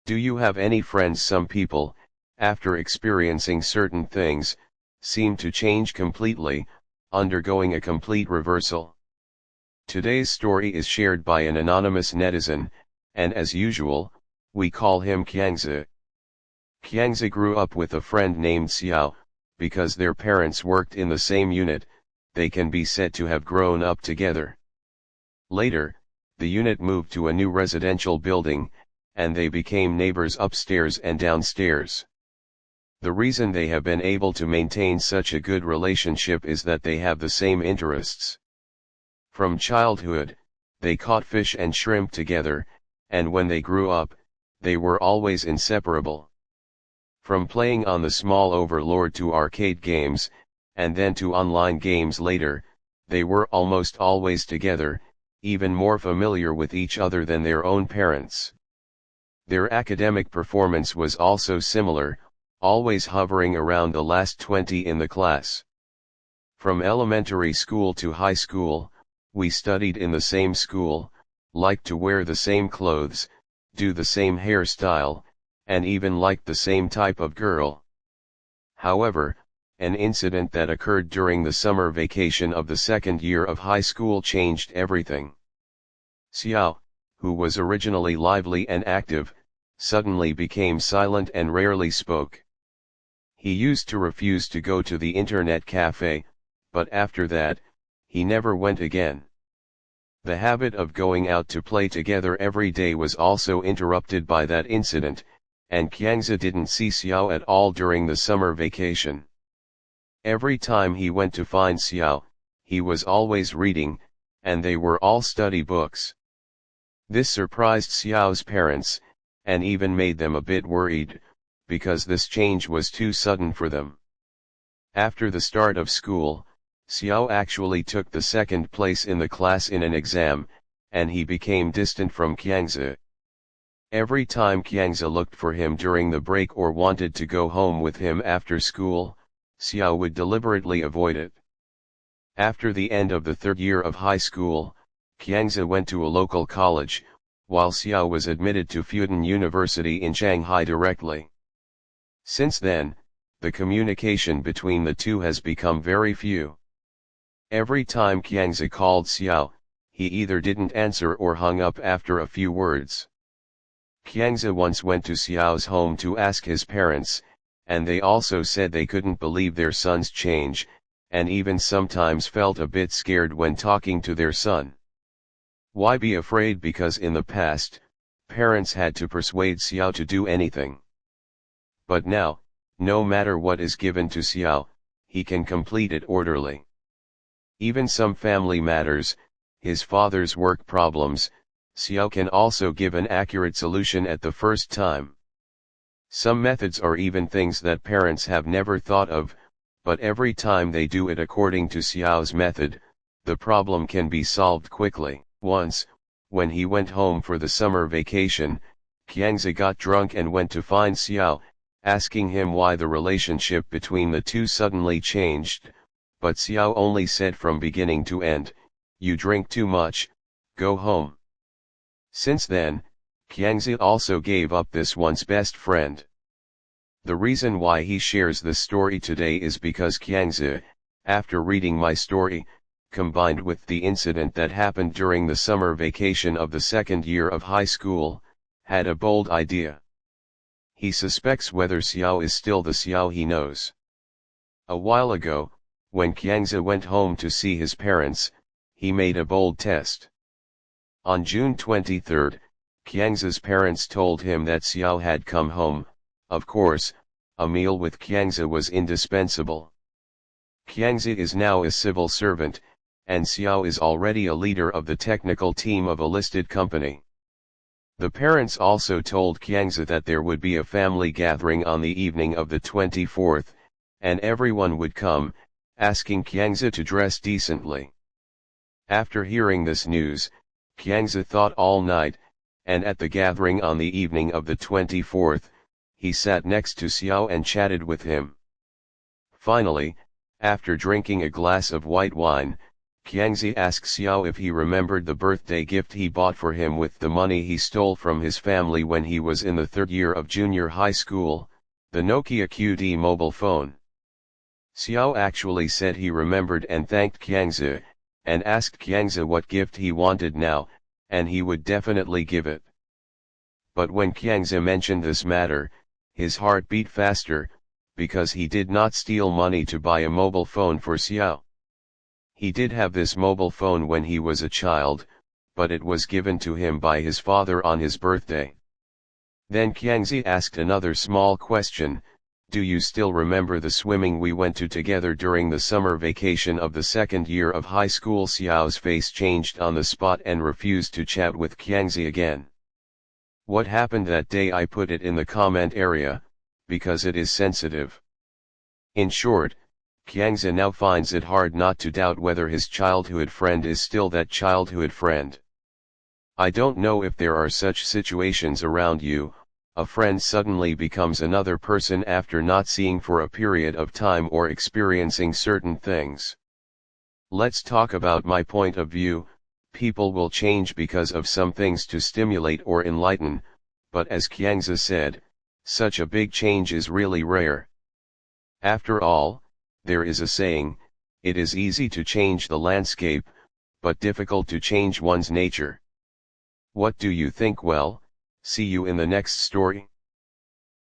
Do you have any friends? Some people, after experiencing certain things, seem to change completely, undergoing a complete reversal. Today's story is shared by an anonymous netizen, and as usual, we call him Kyangza. Kyangza grew up with a friend named Xiao. Because their parents worked in the same unit, they can be said to have grown up together. Later, the unit moved to a new residential building, and they became neighbors upstairs and downstairs. The reason they have been able to maintain such a good relationship is that they have the same interests. From childhood, they caught fish and shrimp together, and when they grew up, they were always inseparable. From playing on the small Overlord to arcade games, and then to online games later, they were almost always together, even more familiar with each other than their own parents. Their academic performance was also similar, always hovering around the last 20 in the class. From elementary school to high school, we studied in the same school, liked to wear the same clothes, do the same hairstyle, and even liked the same type of girl. However, an incident that occurred during the summer vacation of the second year of high school changed everything. Xiao, who was originally lively and active, suddenly became silent and rarely spoke. He used to refuse to go to the internet cafe, but after that, he never went again. The habit of going out to play together every day was also interrupted by that incident, and Kyangza didn't see Xiao at all during the summer vacation. Every time he went to find Xiao, he was always reading, and they were all study books. This surprised Xiao's parents, and even made them a bit worried, because this change was too sudden for them. After the start of school, Xiao actually took the second place in the class in an exam, and he became distant from Kyangza. Every time Kyangza looked for him during the break or wanted to go home with him after school, Xiao would deliberately avoid it. After the end of the third year of high school, Kyangza went to a local college, while Xiao was admitted to Fudan University in Shanghai directly. Since then, the communication between the two has become very few. Every time Kyangza called Xiao, he either didn't answer or hung up after a few words. Kyangza once went to Xiao's home to ask his parents, and they also said they couldn't believe their son's change, and even sometimes felt a bit scared when talking to their son. Why be afraid? Because in the past, parents had to persuade Xiao to do anything. But now, no matter what is given to Xiao, he can complete it orderly. Even some family matters, his father's work problems, Xiao can also give an accurate solution at the first time. Some methods are even things that parents have never thought of, but every time they do it according to Xiao's method, the problem can be solved quickly. Once, when he went home for the summer vacation, Kyangza got drunk and went to find Xiao, asking him why the relationship between the two suddenly changed, but Xiao only said from beginning to end, "You drink too much, go home." Since then, Kyangza also gave up this once best friend. The reason why he shares this story today is because Kyangza, after reading my story, combined with the incident that happened during the summer vacation of the second year of high school, had a bold idea. He suspects whether Xiao is still the Xiao he knows. A while ago, when Kyangza went home to see his parents, he made a bold test. On June 23, Kyangza's parents told him that Xiao had come home. Of course, a meal with Kyangza was indispensable. Kyangza is now a civil servant, and Xiao is already a leader of the technical team of a listed company. The parents also told Kyangza that there would be a family gathering on the evening of the 24th, and everyone would come, asking Kyangza to dress decently. After hearing this news, Kyangza thought all night, and at the gathering on the evening of the 24th, he sat next to Xiao and chatted with him. Finally, after drinking a glass of white wine, Qiangzi asks Xiao if he remembered the birthday gift he bought for him with the money he stole from his family when he was in the third year of junior high school, the Nokia QD mobile phone. Xiao actually said he remembered and thanked Qiangzi, and asked Qiangzi what gift he wanted now, and he would definitely give it. But when Qiangzi mentioned this matter, his heart beat faster, because he did not steal money to buy a mobile phone for Xiao. He did have this mobile phone when he was a child, but it was given to him by his father on his birthday. Then Qiangzi asked another small question: do you still remember the swimming we went to together during the summer vacation of the second year of high school? Xiao's face changed on the spot and refused to chat with Qiangzi again. What happened that day? I put it in the comment area, because it is sensitive. In short, Qiangzi now finds it hard not to doubt whether his childhood friend is still that childhood friend. I don't know if there are such situations around you. A friend suddenly becomes another person after not seeing for a period of time or experiencing certain things. Let's talk about my point of view. People will change because of some things to stimulate or enlighten, but as Qiangzi said, such a big change is really rare. After all, there is a saying, it is easy to change the landscape, but difficult to change one's nature. What do you think? Well, see you in the next story.